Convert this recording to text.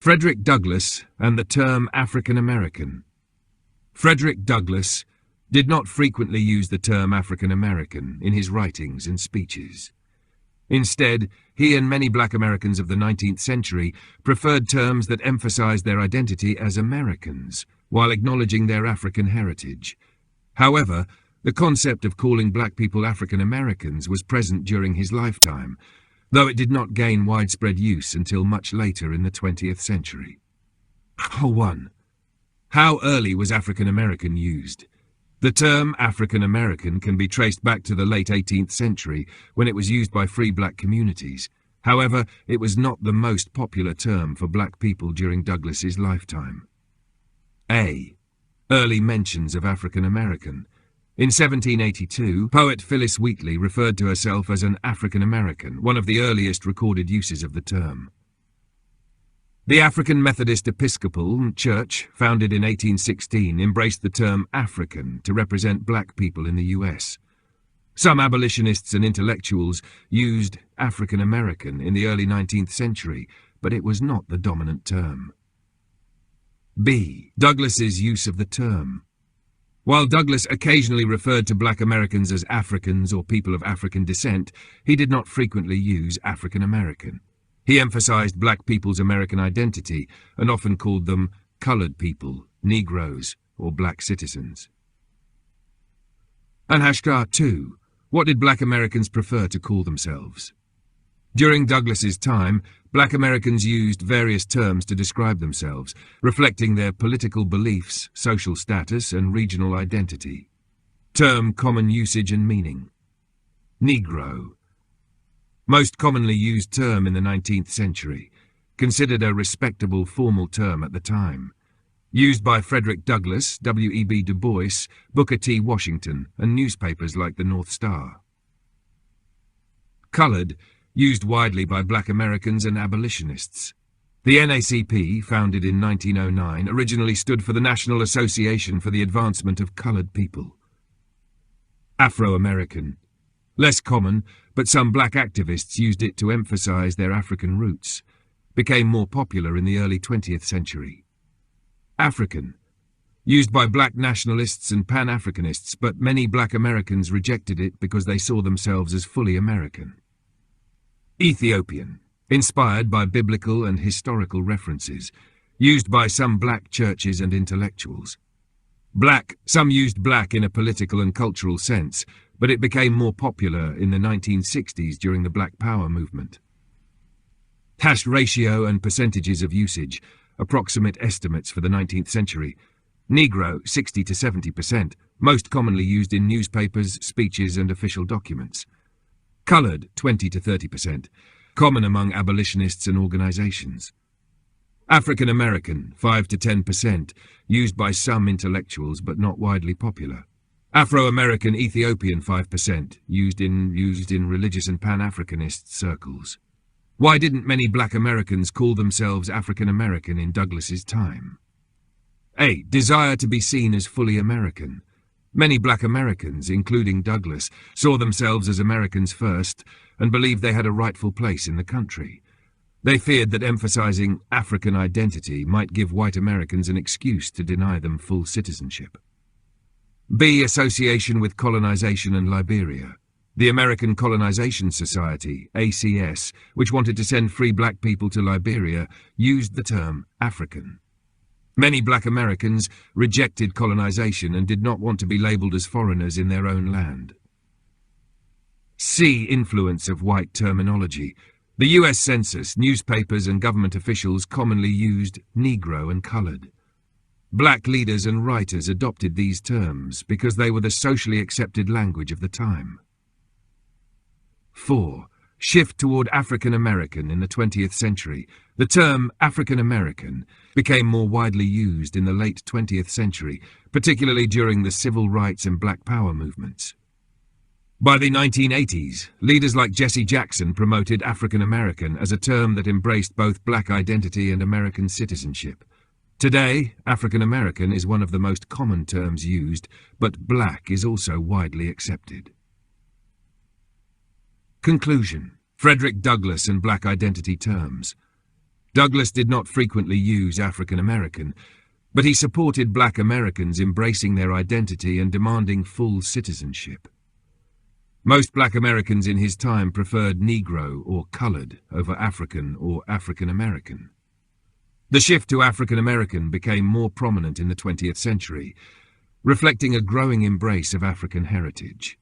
Frederick Douglass and the term African American. Frederick Douglass did not frequently use the term African American in his writings and speeches. Instead, he and many black Americans of the 19th century preferred terms that emphasized their identity as Americans, while acknowledging their African heritage. However, the concept of calling black people African Americans was present during his lifetime, though it did not gain widespread use until much later in the 20th century. 1. How early was African American used? The term African American can be traced back to the late 18th century, when it was used by free black communities. However, it was not the most popular term for black people during Douglass's lifetime. A. Early mentions of African American. In 1782, poet Phyllis Wheatley referred to herself as an African American, one of the earliest recorded uses of the term. The African Methodist Episcopal Church, founded in 1816, embraced the term African to represent black people in the US. Some abolitionists and intellectuals used African American in the early 19th century, but it was not the dominant term. B. Douglass's use of the term. While Douglass occasionally referred to black Americans as Africans or people of African descent, he did not frequently use African American. He emphasized black people's American identity and often called them colored people, Negroes, or black citizens. And 2. What did black Americans prefer to call themselves? During Douglass's time, black Americans used various terms to describe themselves, reflecting their political beliefs, social status, and regional identity. Term common usage and meaning. Negro. Most commonly used term in the 19th century, considered a respectable formal term at the time. Used by Frederick Douglass, W.E.B. Du Bois, Booker T. Washington, and newspapers like the North Star. Colored. Used widely by black Americans and abolitionists. The NACP, founded in 1909, originally stood for the National Association for the Advancement of Colored People. Afro-American. Less common, but some black activists used it to emphasize their African roots. Became more popular in the early 20th century. African. Used by black nationalists and Pan-Africanists, but many black Americans rejected it because they saw themselves as fully American. Ethiopian, inspired by biblical and historical references, used by some black churches and intellectuals. Black, some used black in a political and cultural sense, but it became more popular in the 1960s during the Black Power movement. Ratio and percentages of usage, approximate estimates for the 19th century. Negro, 60 to 70%, most commonly used in newspapers, speeches, and official documents. Colored, 20 to 30%, common among abolitionists and organizations. African American, 5 to 10%, used by some intellectuals but not widely popular. Afro-American Ethiopian, 5%, used in religious and Pan-Africanist circles. Why didn't many black Americans call themselves African American in Douglass's time? A. Desire to be seen as fully American. Many black Americans, including Douglass, saw themselves as Americans first and believed they had a rightful place in the country. They feared that emphasizing African identity might give white Americans an excuse to deny them full citizenship. B. Association with colonization and Liberia. The American Colonization Society, ACS, which wanted to send free black people to Liberia, used the term African. Many black Americans rejected colonization and did not want to be labeled as foreigners in their own land. C. Influence of white terminology. The U.S. Census, newspapers and government officials commonly used Negro and colored. Black leaders and writers adopted these terms because they were the socially accepted language of the time. 4. Shift toward African American in the 20th century. The term African American became more widely used in the late 20th century, particularly during the civil rights and Black Power movements. By the 1980s, leaders like Jesse Jackson promoted African American as a term that embraced both black identity and American citizenship. Today, African American is one of the most common terms used, but black is also widely accepted. Conclusion. Frederick Douglass and black identity terms. Douglas did not frequently use African American, but he supported black Americans embracing their identity and demanding full citizenship. Most black Americans in his time preferred Negro or colored over African or African American. The shift to African American became more prominent in the 20th century, reflecting a growing embrace of African heritage.